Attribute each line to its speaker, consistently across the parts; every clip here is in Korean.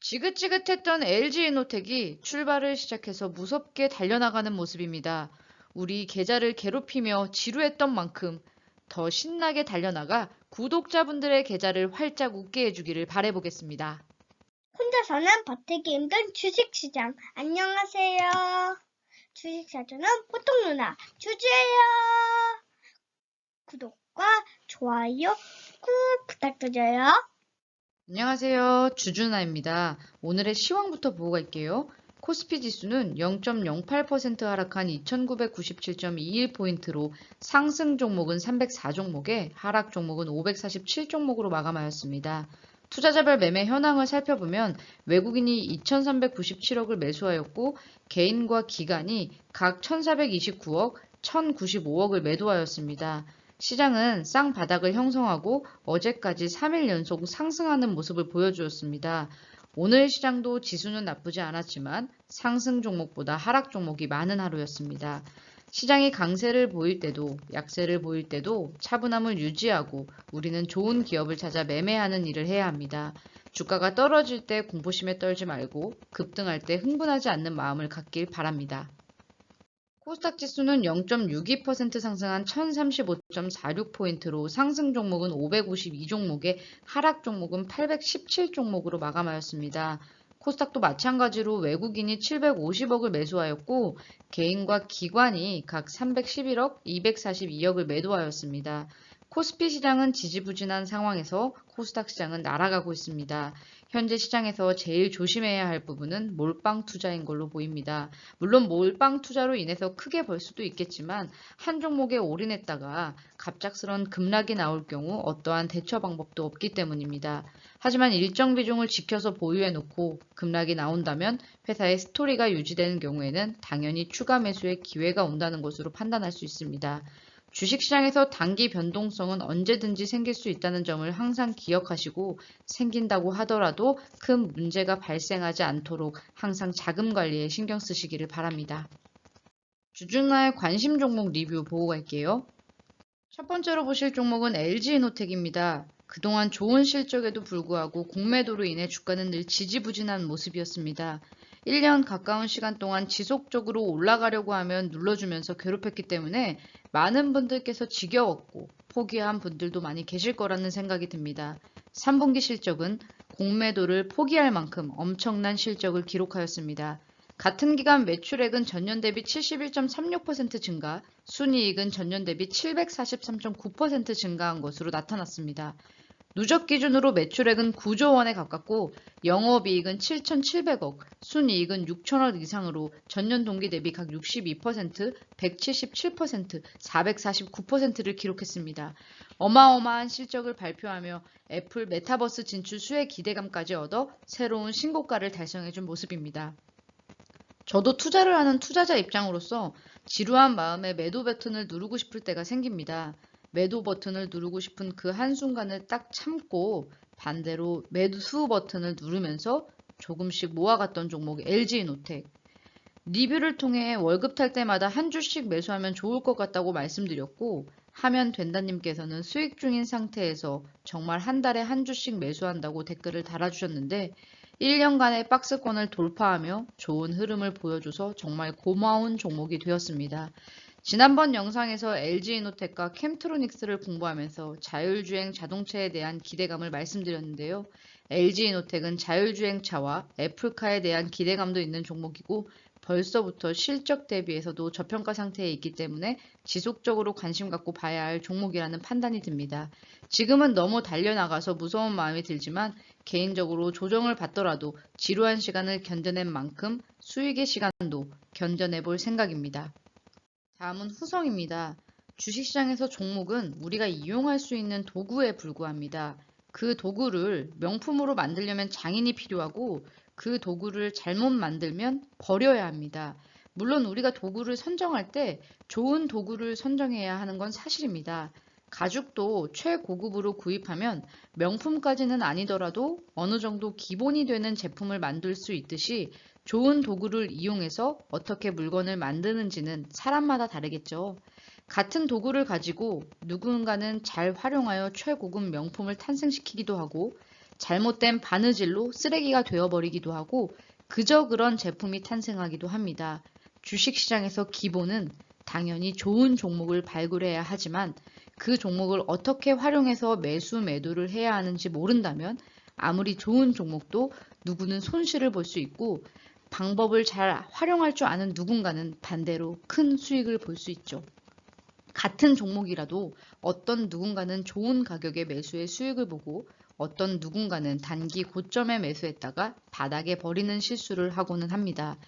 Speaker 1: 지긋지긋했던 LG이노텍이 출발을 시작해서 무섭게 달려나가는 모습입니다. 우리 계좌를 괴롭히며 지루했던 만큼 더 신나게 달려나가 구독자분들의 계좌를 활짝 웃게 해주기를 바라보겠습니다.
Speaker 2: 혼자서는 버티기 힘든 주식시장. 안녕하세요. 주식사주는 보통 누나 주주예요. 구독과 좋아요 꾹 부탁드려요.
Speaker 1: 안녕하세요. 주주나입니다. 오늘의 시황부터 보고 갈게요. 코스피 지수는 0.08% 하락한 2997.21포인트로 상승 종목은 304종목에 하락 종목은 547종목으로 마감하였습니다. 투자자별 매매 현황을 살펴보면 외국인이 2,397억을 매수하였고 개인과 기관이 각 1,429억, 1,095억을 매도하였습니다. 시장은 쌍바닥을 형성하고 어제까지 3일 연속 상승하는 모습을 보여주었습니다. 오늘 시장도 지수는 나쁘지 않았지만 상승 종목보다 하락 종목이 많은 하루였습니다. 시장이 강세를 보일 때도 약세를 보일 때도 차분함을 유지하고 우리는 좋은 기업을 찾아 매매하는 일을 해야 합니다. 주가가 떨어질 때 공포심에 떨지 말고 급등할 때 흥분하지 않는 마음을 갖길 바랍니다. 코스닥 지수는 0.62% 상승한 1035.46포인트로 상승 종목은 552종목에 하락 종목은 817종목으로 마감하였습니다. 코스닥도 마찬가지로 외국인이 750억을 매수하였고 개인과 기관이 각 311억, 242억을 매도하였습니다. 코스피 시장은 지지부진한 상황에서 코스닥 시장은 날아가고 있습니다. 현재 시장에서 제일 조심해야 할 부분은 몰빵 투자인 걸로 보입니다. 물론 몰빵 투자로 인해서 크게 벌 수도 있겠지만 한 종목에 올인했다가 갑작스런 급락이 나올 경우 어떠한 대처 방법도 없기 때문입니다. 하지만 일정 비중을 지켜서 보유해 놓고 급락이 나온다면 회사의 스토리가 유지되는 경우에는 당연히 추가 매수의 기회가 온다는 것으로 판단할 수 있습니다. 주식시장에서 단기 변동성은 언제든지 생길 수 있다는 점을 항상 기억하시고 생긴다고 하더라도 큰 문제가 발생하지 않도록 항상 자금 관리에 신경 쓰시기를 바랍니다. 주중날 관심 종목 리뷰 보고 갈게요. 첫 번째로 보실 종목은 LG이노텍입니다. 그동안 좋은 실적에도 불구하고 공매도로 인해 주가는 늘 지지부진한 모습이었습니다. 1년 가까운 시간 동안 지속적으로 올라가려고 하면 눌러주면서 괴롭혔기 때문에 많은 분들께서 지겨웠고 포기한 분들도 많이 계실 거라는 생각이 듭니다. 3분기 실적은 공매도를 포기할 만큼 엄청난 실적을 기록하였습니다. 같은 기간 매출액은 전년 대비 71.36% 증가, 순이익은 전년 대비 743.9% 증가한 것으로 나타났습니다. 누적 기준으로 매출액은 9조 원에 가깝고 영업이익은 7,700억, 순이익은 6천억 이상으로 전년 동기 대비 각 62%, 177%, 449%를 기록했습니다. 어마어마한 실적을 발표하며 애플 메타버스 진출 수혜 기대감까지 얻어 새로운 신고가를 달성해준 모습입니다. 저도 투자를 하는 투자자 입장으로서 지루한 마음에 매도 버튼을 누르고 싶을 때가 생깁니다. 매도 버튼을 누르고 싶은 그 한순간을 딱 참고 반대로 매수 버튼을 누르면서 조금씩 모아갔던 종목 LG이노텍. 리뷰를 통해 월급 탈 때마다 한 주씩 매수하면 좋을 것 같다고 말씀드렸고 하면 된다님께서는 수익 중인 상태에서 정말 한 달에 한 주씩 매수한다고 댓글을 달아주셨는데 1년간의 박스권을 돌파하며 좋은 흐름을 보여줘서 정말 고마운 종목이 되었습니다. 지난번 영상에서 LG이노텍과 캠트로닉스를 공부하면서 자율주행 자동차에 대한 기대감을 말씀드렸는데요. LG이노텍은 자율주행차와 애플카에 대한 기대감도 있는 종목이고 벌써부터 실적 대비해서도 저평가 상태에 있기 때문에 지속적으로 관심 갖고 봐야 할 종목이라는 판단이 듭니다. 지금은 너무 달려나가서 무서운 마음이 들지만 개인적으로 조정을 받더라도 지루한 시간을 견뎌낸 만큼 수익의 시간도 견뎌내 볼 생각입니다. 다음은 후성입니다. 주식시장에서 종목은 우리가 이용할 수 있는 도구에 불과합니다. 그 도구를 명품으로 만들려면 장인이 필요하고 그 도구를 잘못 만들면 버려야 합니다. 물론 우리가 도구를 선정할 때 좋은 도구를 선정해야 하는 건 사실입니다. 가죽도 최고급으로 구입하면 명품까지는 아니더라도 어느 정도 기본이 되는 제품을 만들 수 있듯이 좋은 도구를 이용해서 어떻게 물건을 만드는지는 사람마다 다르겠죠. 같은 도구를 가지고 누군가는 잘 활용하여 최고급 명품을 탄생시키기도 하고 잘못된 바느질로 쓰레기가 되어버리기도 하고 그저 그런 제품이 탄생하기도 합니다. 주식시장에서 기본은 당연히 좋은 종목을 발굴해야 하지만 그 종목을 어떻게 활용해서 매수 매도를 해야 하는지 모른다면 아무리 좋은 종목도 누구는 손실을 볼 수 있고 방법을 잘 활용할 줄 아는 누군가는 반대로 큰 수익을 볼 수 있죠. 같은 종목이라도 어떤 누군가는 좋은 가격에 매수해 수익을 보고 어떤 누군가는 단기 고점에 매수했다가 바닥에 버리는 실수를 하고는 합니다.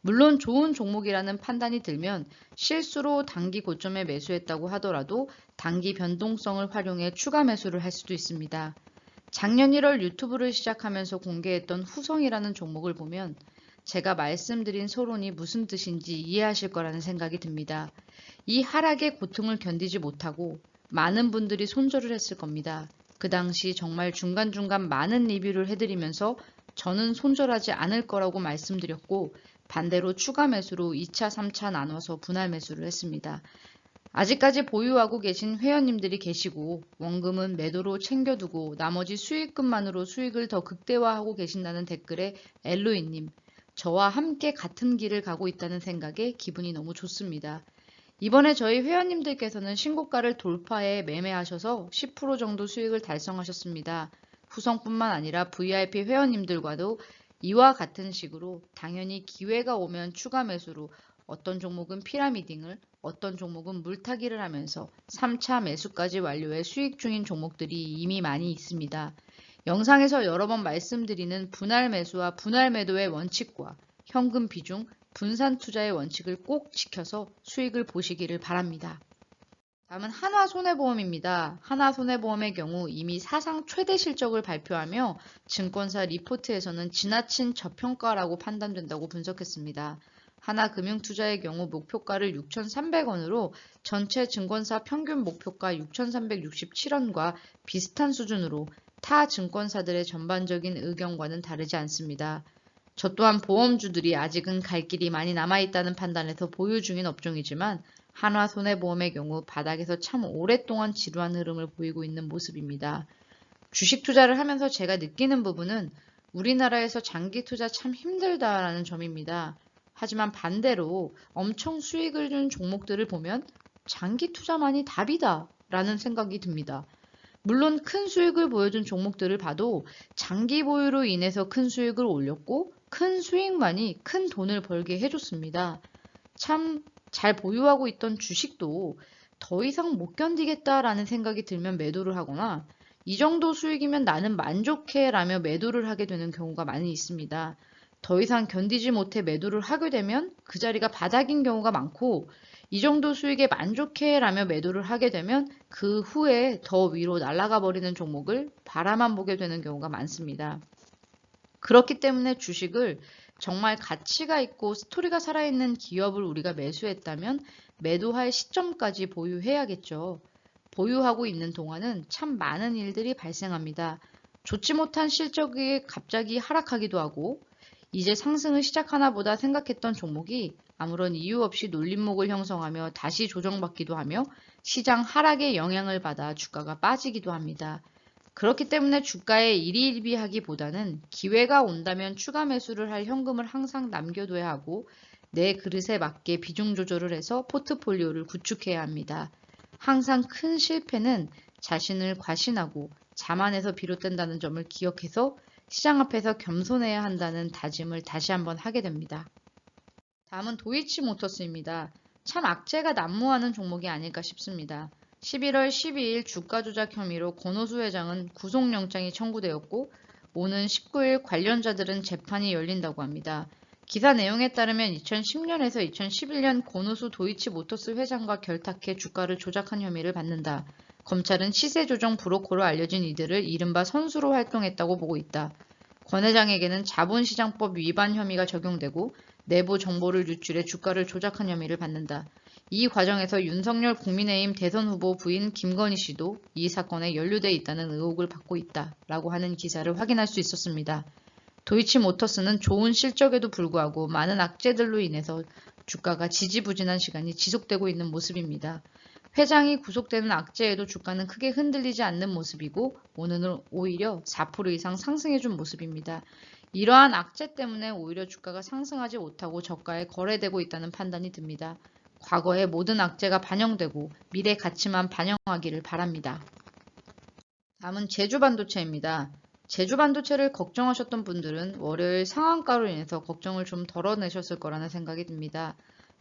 Speaker 1: 물론 좋은 종목이라는 판단이 들면 실수로 단기 고점에 매수했다고 하더라도 단기 변동성을 활용해 추가 매수를 할 수도 있습니다. 작년 1월 유튜브를 시작하면서 공개했던 후성이라는 종목을 보면 제가 말씀드린 서론이 무슨 뜻인지 이해하실 거라는 생각이 듭니다. 이 하락의 고통을 견디지 못하고 많은 분들이 손절을 했을 겁니다. 그 당시 정말 중간중간 많은 리뷰를 해드리면서 저는 손절하지 않을 거라고 말씀드렸고 반대로 추가 매수로 2차, 3차 나눠서 분할 매수를 했습니다. 아직까지 보유하고 계신 회원님들이 계시고 원금은 매도로 챙겨두고 나머지 수익금만으로 수익을 더 극대화하고 계신다는 댓글에 엘로이님, 저와 함께 같은 길을 가고 있다는 생각에 기분이 너무 좋습니다. 이번에 저희 회원님들께서는 신고가를 돌파해 매매하셔서 10% 정도 수익을 달성하셨습니다. 후성뿐만 아니라 VIP 회원님들과도 이와 같은 식으로 당연히 기회가 오면 추가 매수로 어떤 종목은 피라미딩을 어떤 종목은 물타기를 하면서 3차 매수까지 완료해 수익 중인 종목들이 이미 많이 있습니다. 영상에서 여러 번 말씀드리는 분할 매수와 분할 매도의 원칙과 현금 비중, 분산 투자의 원칙을 꼭 지켜서 수익을 보시기를 바랍니다. 다음은 하나손해보험입니다. 하나손해보험의 경우 이미 사상 최대 실적을 발표하며 증권사 리포트에서는 지나친 저평가라고 판단된다고 분석했습니다. 하나금융투자의 경우 목표가를 6,300원으로 전체 증권사 평균 목표가 6,367원과 비슷한 수준으로 타 증권사들의 전반적인 의견과는 다르지 않습니다. 저 또한 보험주들이 아직은 갈 길이 많이 남아있다는 판단에서 보유 중인 업종이지만 한화손해보험의 경우 바닥에서 참 오랫동안 지루한 흐름을 보이고 있는 모습입니다. 주식 투자를 하면서 제가 느끼는 부분은 우리나라에서 장기 투자 참 힘들다라는 점입니다. 하지만 반대로 엄청 수익을 준 종목들을 보면 장기 투자만이 답이다 라는 생각이 듭니다. 물론 큰 수익을 보여준 종목들을 봐도 장기 보유로 인해서 큰 수익을 올렸고 큰 수익만이 큰 돈을 벌게 해줬습니다. 참 잘 보유하고 있던 주식도 더 이상 못 견디겠다라는 생각이 들면 매도를 하거나 이 정도 수익이면 나는 만족해 라며 매도를 하게 되는 경우가 많이 있습니다. 더 이상 견디지 못해 매도를 하게 되면 그 자리가 바닥인 경우가 많고 이 정도 수익에 만족해 라며 매도를 하게 되면 그 후에 더 위로 날아가 버리는 종목을 바라만 보게 되는 경우가 많습니다. 그렇기 때문에 주식을 정말 가치가 있고 스토리가 살아있는 기업을 우리가 매수했다면 매도할 시점까지 보유해야겠죠. 보유하고 있는 동안은 참 많은 일들이 발생합니다. 좋지 못한 실적이 갑자기 하락하기도 하고 이제 상승을 시작하나 보다 생각했던 종목이 아무런 이유 없이 놀림목을 형성하며 다시 조정받기도 하며 시장 하락의 영향을 받아 주가가 빠지기도 합니다. 그렇기 때문에 주가에 일희일비하기보다는 기회가 온다면 추가 매수를 할 현금을 항상 남겨둬야 하고 내 그릇에 맞게 비중 조절을 해서 포트폴리오를 구축해야 합니다. 항상 큰 실패는 자신을 과신하고 자만해서 비롯된다는 점을 기억해서 시장 앞에서 겸손해야 한다는 다짐을 다시 한번 하게 됩니다. 다음은 도이치모터스입니다. 참 악재가 난무하는 종목이 아닐까 싶습니다. 11월 12일 주가 조작 혐의로 권오수 회장은 구속영장이 청구되었고 오는 19일 관련자들은 재판이 열린다고 합니다. 기사 내용에 따르면 2010년에서 2011년 권오수 도이치모터스 회장과 결탁해 주가를 조작한 혐의를 받는다. 검찰은 시세 조정 브로커로 알려진 이들을 이른바 선수로 활동했다고 보고 있다. 권 회장에게는 자본시장법 위반 혐의가 적용되고 내부 정보를 유출해 주가를 조작한 혐의를 받는다. 이 과정에서 윤석열 국민의힘 대선 후보 부인 김건희 씨도 이 사건에 연루돼 있다는 의혹을 받고 있다라고 하는 기사를 확인할 수 있었습니다. 도이치모터스는 좋은 실적에도 불구하고 많은 악재들로 인해서 주가가 지지부진한 시간이 지속되고 있는 모습입니다. 회장이 구속되는 악재에도 주가는 크게 흔들리지 않는 모습이고 오늘은 오히려 4% 이상 상승해준 모습입니다. 이러한 악재 때문에 오히려 주가가 상승하지 못하고 저가에 거래되고 있다는 판단이 듭니다. 과거의 모든 악재가 반영되고 미래 가치만 반영하기를 바랍니다. 다음은 제주반도체입니다. 제주반도체를 걱정하셨던 분들은 월요일 상한가로 인해서 걱정을 좀 덜어내셨을 거라는 생각이 듭니다.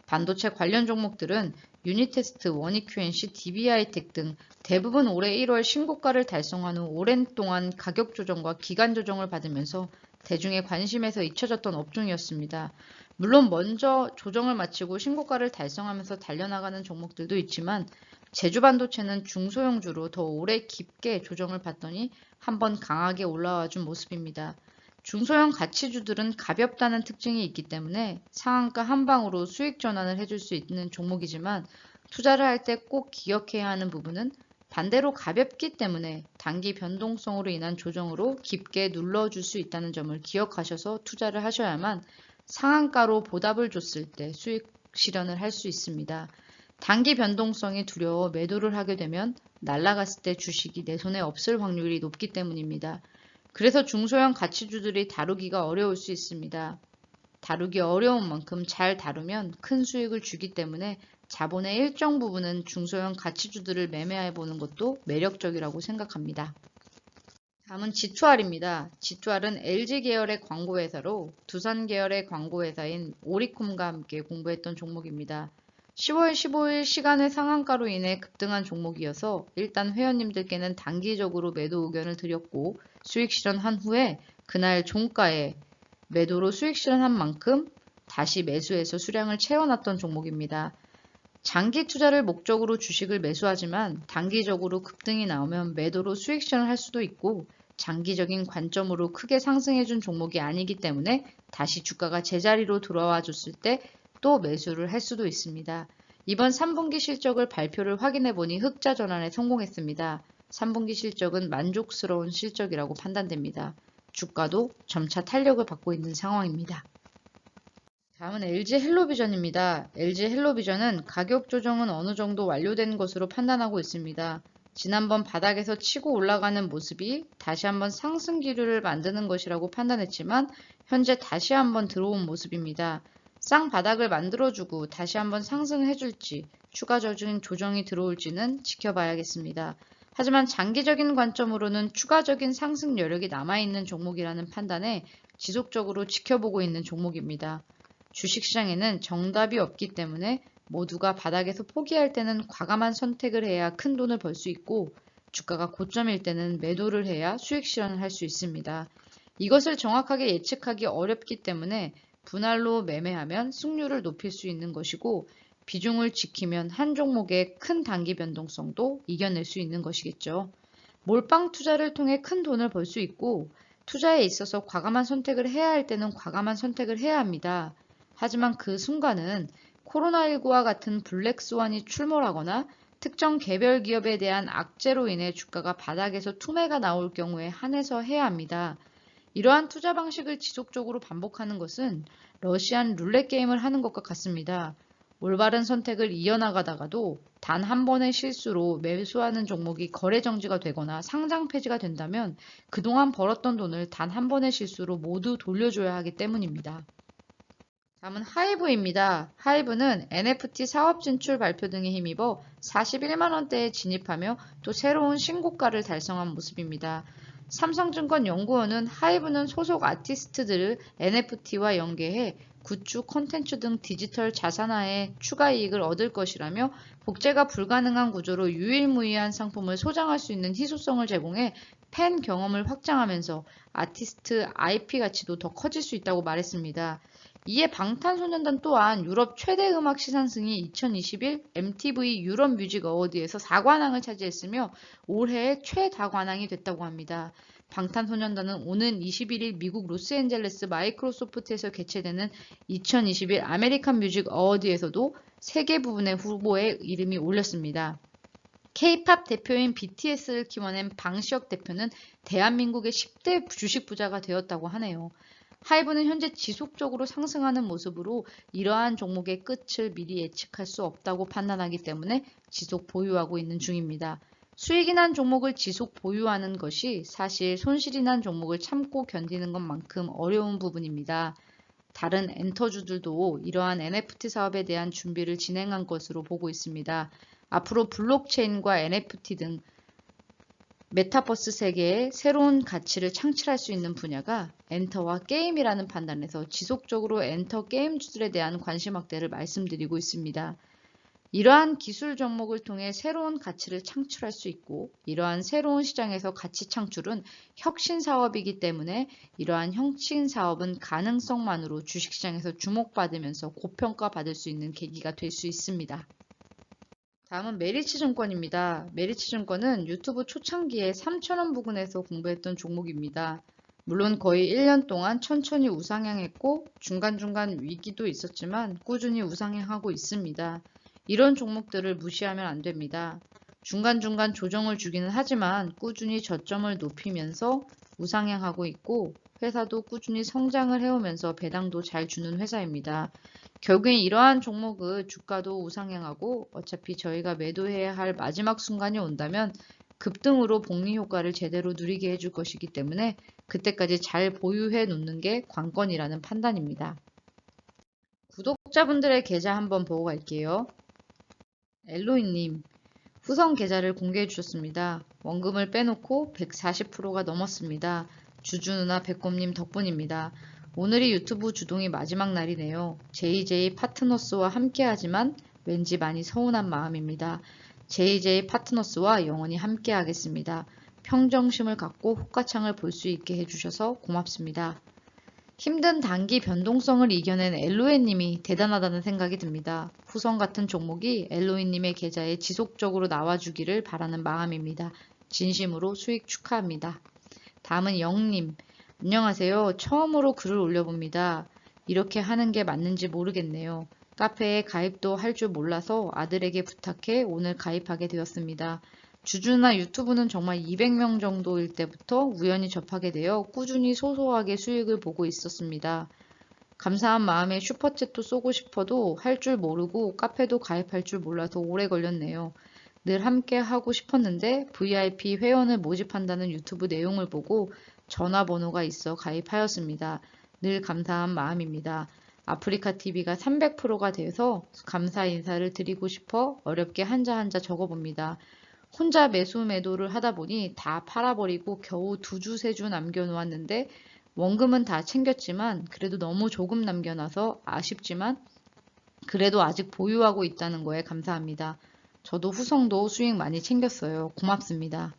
Speaker 1: 반도체 관련 종목들은 유니테스트, 원익QNC, DB하이텍 등 대부분 올해 1월 신고가를 달성한 후 오랜 동안 가격 조정과 기간 조정을 받으면서 대중의 관심에서 잊혀졌던 업종이었습니다. 물론 먼저 조정을 마치고 신고가를 달성하면서 달려나가는 종목들도 있지만 제주반도체는 중소형주로 더 오래 깊게 조정을 받더니 한번 강하게 올라와 준 모습입니다. 중소형 가치주들은 가볍다는 특징이 있기 때문에 상한가 한 방으로 수익 전환을 해줄 수 있는 종목이지만 투자를 할 때 꼭 기억해야 하는 부분은 반대로 가볍기 때문에 단기 변동성으로 인한 조정으로 깊게 눌러줄 수 있다는 점을 기억하셔서 투자를 하셔야만 상한가로 보답을 줬을 때 수익 실현을 할 수 있습니다. 단기 변동성이 두려워 매도를 하게 되면 날아갔을 때 주식이 내 손에 없을 확률이 높기 때문입니다. 그래서 중소형 가치주들이 다루기가 어려울 수 있습니다. 다루기 어려운 만큼 잘 다루면 큰 수익을 주기 때문에 자본의 일정 부분은 중소형 가치주들을 매매해 보는 것도 매력적이라고 생각합니다. 다음은 G2R입니다. G2R은 LG 계열의 광고회사로 두산 계열의 광고회사인 오리콤과 함께 공부했던 종목입니다. 10월 15일 시간의 상한가로 인해 급등한 종목이어서 일단 회원님들께는 단기적으로 매도 의견을 드렸고 수익 실현한 후에 그날 종가에 매도로 수익 실현한 만큼 다시 매수해서 수량을 채워놨던 종목입니다. 장기 투자를 목적으로 주식을 매수하지만 단기적으로 급등이 나오면 매도로 수익 실현을 할 수도 있고 장기적인 관점으로 크게 상승해준 종목이 아니기 때문에 다시 주가가 제자리로 돌아와 줬을 때 또 매수를 할 수도 있습니다. 이번 3분기 실적을 발표를 확인해 보니 흑자 전환에 성공했습니다. 3분기 실적은 만족스러운 실적이라고 판단됩니다. 주가도 점차 탄력을 받고 있는 상황입니다. 다음은 LG 헬로비전입니다. LG 헬로비전은 가격 조정은 어느 정도 완료된 것으로 판단하고 있습니다. 지난번 바닥에서 치고 올라가는 모습이 다시 한번 상승 기류를 만드는 것이라고 판단했지만 현재 다시 한번 들어온 모습입니다. 쌍바닥을 만들어주고 다시 한번 상승해줄지 추가적인 조정이 들어올지는 지켜봐야겠습니다. 하지만 장기적인 관점으로는 추가적인 상승 여력이 남아있는 종목이라는 판단에 지속적으로 지켜보고 있는 종목입니다. 주식시장에는 정답이 없기 때문에 모두가 바닥에서 포기할 때는 과감한 선택을 해야 큰 돈을 벌 수 있고 주가가 고점일 때는 매도를 해야 수익 실현을 할 수 있습니다. 이것을 정확하게 예측하기 어렵기 때문에 분할로 매매하면 승률을 높일 수 있는 것이고 비중을 지키면 한 종목의 큰 단기 변동성도 이겨낼 수 있는 것이겠죠. 몰빵 투자를 통해 큰 돈을 벌 수 있고 투자에 있어서 과감한 선택을 해야 할 때는 과감한 선택을 해야 합니다. 하지만 그 순간은 코로나19와 같은 블랙스완이 출몰하거나 특정 개별 기업에 대한 악재로 인해 주가가 바닥에서 투매가 나올 경우에 한해서 해야 합니다. 이러한 투자 방식을 지속적으로 반복하는 것은 러시안 룰렛 게임을 하는 것과 같습니다. 올바른 선택을 이어나가다가도 단 한 번의 실수로 매수하는 종목이 거래 정지가 되거나 상장 폐지가 된다면 그동안 벌었던 돈을 단 한 번의 실수로 모두 돌려줘야 하기 때문입니다. 다음은 하이브입니다. 하이브는 NFT 사업 진출 발표 등에 힘입어 41만원대에 진입하며 또 새로운 신고가를 달성한 모습입니다. 삼성증권 연구원은 하이브는 소속 아티스트들을 NFT와 연계해 굿즈, 콘텐츠 등 디지털 자산화에 추가 이익을 얻을 것이라며 복제가 불가능한 구조로 유일무이한 상품을 소장할 수 있는 희소성을 제공해 팬 경험을 확장하면서 아티스트 IP 가치도 더 커질 수 있다고 말했습니다. 이에 방탄소년단 또한 유럽 최대 음악 시상식이 2021 MTV 유럽 뮤직 어워드에서 4관왕을 차지했으며 올해의 최다관왕이 됐다고 합니다. 방탄소년단은 오는 21일 미국 로스앤젤레스 마이크로소프트에서 개최되는 2021 아메리칸 뮤직 어워드에서도 세계 부분의 후보에 이름이 올렸습니다. K-팝 대표인 BTS를 키워낸 방시혁 대표는 대한민국의 10대 주식 부자가 되었다고 하네요. 하이브는 현재 지속적으로 상승하는 모습으로 이러한 종목의 끝을 미리 예측할 수 없다고 판단하기 때문에 지속 보유하고 있는 중입니다. 수익이 난 종목을 지속 보유하는 것이 사실 손실이 난 종목을 참고 견디는 것만큼 어려운 부분입니다. 다른 엔터주들도 이러한 NFT 사업에 대한 준비를 진행한 것으로 보고 있습니다. 앞으로 블록체인과 NFT 등 메타버스 세계에 새로운 가치를 창출할 수 있는 분야가 엔터와 게임이라는 판단에서 지속적으로 엔터 게임주들에 대한 관심 확대를 말씀드리고 있습니다. 이러한 기술 종목을 통해 새로운 가치를 창출할 수 있고 이러한 새로운 시장에서 가치 창출은 혁신 사업이기 때문에 이러한 혁신 사업은 가능성만으로 주식시장에서 주목받으면서 고평가받을 수 있는 계기가 될 수 있습니다. 다음은 메리츠증권입니다. 메리츠증권은 유튜브 초창기에 3,000원 부근에서 공부했던 종목입니다. 물론 거의 1년 동안 천천히 우상향했고 중간중간 위기도 있었지만 꾸준히 우상향하고 있습니다. 이런 종목들을 무시하면 안 됩니다. 중간중간 조정을 주기는 하지만 꾸준히 저점을 높이면서 우상향하고 있고 회사도 꾸준히 성장을 해오면서 배당도 잘 주는 회사입니다. 결국엔 이러한 종목은 주가도 우상향하고 어차피 저희가 매도해야 할 마지막 순간이 온다면 급등으로 복리 효과를 제대로 누리게 해줄 것이기 때문에 그때까지 잘 보유해 놓는 게 관건이라는 판단입니다. 구독자분들의 계좌 한번 보고 갈게요. 엘로이님, 후성 계좌를 공개해 주셨습니다. 원금을 빼놓고 140%가 넘었습니다. 주주누나 백곰님 덕분입니다. 오늘이 유튜브 주동이 마지막 날이네요. JJ 파트너스와 함께하지만 왠지 많이 서운한 마음입니다. JJ 파트너스와 영원히 함께하겠습니다. 평정심을 갖고 호가창을 볼 수 있게 해주셔서 고맙습니다. 힘든 단기 변동성을 이겨낸 엘로에님이 대단하다는 생각이 듭니다. 후성 같은 종목이 엘로에님의 계좌에 지속적으로 나와주기를 바라는 마음입니다. 진심으로 수익 축하합니다. 다음은 영님. 안녕하세요. 처음으로 글을 올려봅니다. 이렇게 하는 게 맞는지 모르겠네요. 카페에 가입도 할 줄 몰라서 아들에게 부탁해 오늘 가입하게 되었습니다. 주주나 유튜브는 정말 200명 정도일 때부터 우연히 접하게 되어 꾸준히 소소하게 수익을 보고 있었습니다. 감사한 마음에 슈퍼챗도 쏘고 싶어도 할 줄 모르고 카페도 가입할 줄 몰라서 오래 걸렸네요. 늘 함께 하고 싶었는데 VIP 회원을 모집한다는 유튜브 내용을 보고 전화번호가 있어 가입하였습니다. 늘 감사한 마음입니다. 아프리카TV가 300%가 돼서 감사 인사를 드리고 싶어 어렵게 한자 한자 적어봅니다. 혼자 매수 매도를 하다 보니 다 팔아버리고 겨우 2주, 3주 남겨놓았는데 원금은 다 챙겼지만 그래도 너무 조금 남겨놔서 아쉽지만 그래도 아직 보유하고 있다는 거에 감사합니다. 저도 후성도 수익 많이 챙겼어요. 고맙습니다.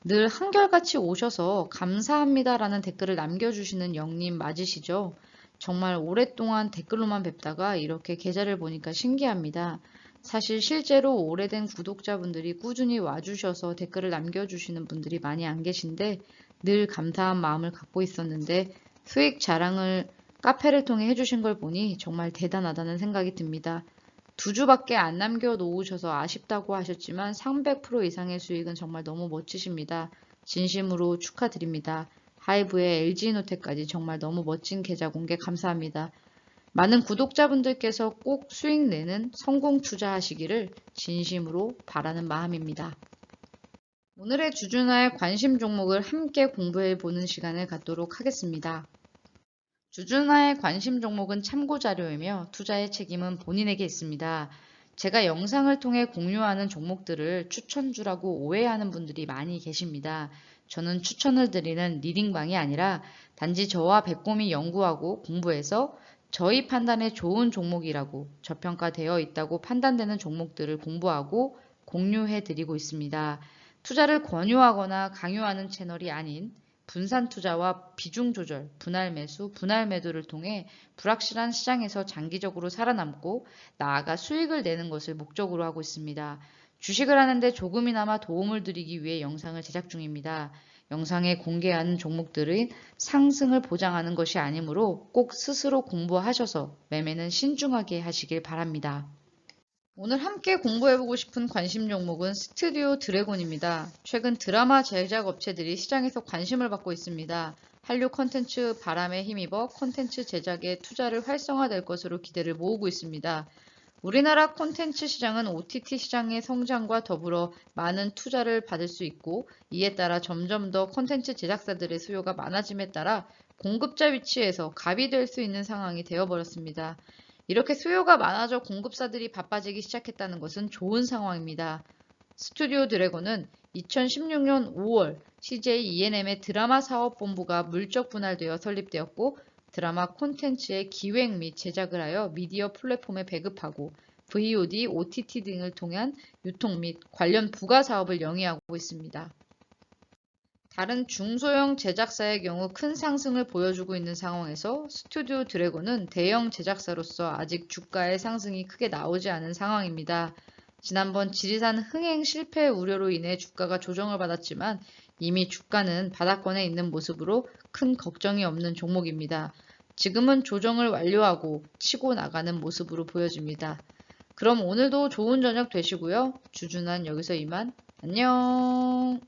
Speaker 1: 늘 한결같이 오셔서 감사합니다라는 댓글을 남겨주시는 영님 맞으시죠? 정말 오랫동안 댓글로만 뵙다가 이렇게 계좌를 보니까 신기합니다. 사실 실제로 오래된 구독자분들이 꾸준히 와주셔서 댓글을 남겨주시는 분들이 많이 안 계신데 늘 감사한 마음을 갖고 있었는데 수익 자랑을 카페를 통해 해주신 걸 보니 정말 대단하다는 생각이 듭니다. 2주밖에 안 남겨놓으셔서 아쉽다고 하셨지만 300% 이상의 수익은 정말 너무 멋지십니다. 진심으로 축하드립니다. 하이브의 LG노텍까지 정말 너무 멋진 계좌 공개 감사합니다. 많은 구독자분들께서 꼭 수익 내는 성공 투자하시기를 진심으로 바라는 마음입니다. 오늘의 주주나의 관심 종목을 함께 공부해 보는 시간을 갖도록 하겠습니다. 주주나의 관심 종목은 참고 자료이며 투자의 책임은 본인에게 있습니다. 제가 영상을 통해 공유하는 종목들을 추천주라고 오해하는 분들이 많이 계십니다. 저는 추천을 드리는 리딩방이 아니라 단지 저와 백곰이 연구하고 공부해서 저희 판단에 좋은 종목이라고 저평가되어 있다고 판단되는 종목들을 공부하고 공유해 드리고 있습니다. 투자를 권유하거나 강요하는 채널이 아닌 분산 투자와 비중 조절, 분할 매수, 분할 매도를 통해 불확실한 시장에서 장기적으로 살아남고 나아가 수익을 내는 것을 목적으로 하고 있습니다. 주식을 하는데 조금이나마 도움을 드리기 위해 영상을 제작 중입니다. 영상에 공개하는 종목들의 상승을 보장하는 것이 아니므로 꼭 스스로 공부하셔서 매매는 신중하게 하시길 바랍니다. 오늘 함께 공부해보고 싶은 관심 종목은 스튜디오 드래곤입니다. 최근 드라마 제작 업체들이 시장에서 관심을 받고 있습니다. 한류 콘텐츠 바람에 힘입어 콘텐츠 제작에 투자를 활성화될 것으로 기대를 모으고 있습니다. 우리나라 콘텐츠 시장은 OTT 시장의 성장과 더불어 많은 투자를 받을 수 있고 이에 따라 점점 더 콘텐츠 제작사들의 수요가 많아짐에 따라 공급자 위치에서 갑이 될 수 있는 상황이 되어버렸습니다. 이렇게 수요가 많아져 공급사들이 바빠지기 시작했다는 것은 좋은 상황입니다. 스튜디오 드래곤은 2016년 5월 CJ ENM의 드라마 사업본부가 물적 분할되어 설립되었고 드라마 콘텐츠의 기획 및 제작을 하여 미디어 플랫폼에 배급하고 VOD, OTT 등을 통한 유통 및 관련 부가 사업을 영위하고 있습니다. 다른 중소형 제작사의 경우 큰 상승을 보여주고 있는 상황에서 스튜디오 드래곤은 대형 제작사로서 아직 주가의 상승이 크게 나오지 않은 상황입니다. 지난번 지리산 흥행 실패 우려로 인해 주가가 조정을 받았지만 이미 주가는 바닥권에 있는 모습으로 큰 걱정이 없는 종목입니다. 지금은 조정을 완료하고 치고 나가는 모습으로 보여집니다. 그럼 오늘도 좋은 저녁 되시고요. 주준한 여기서 이만. 안녕.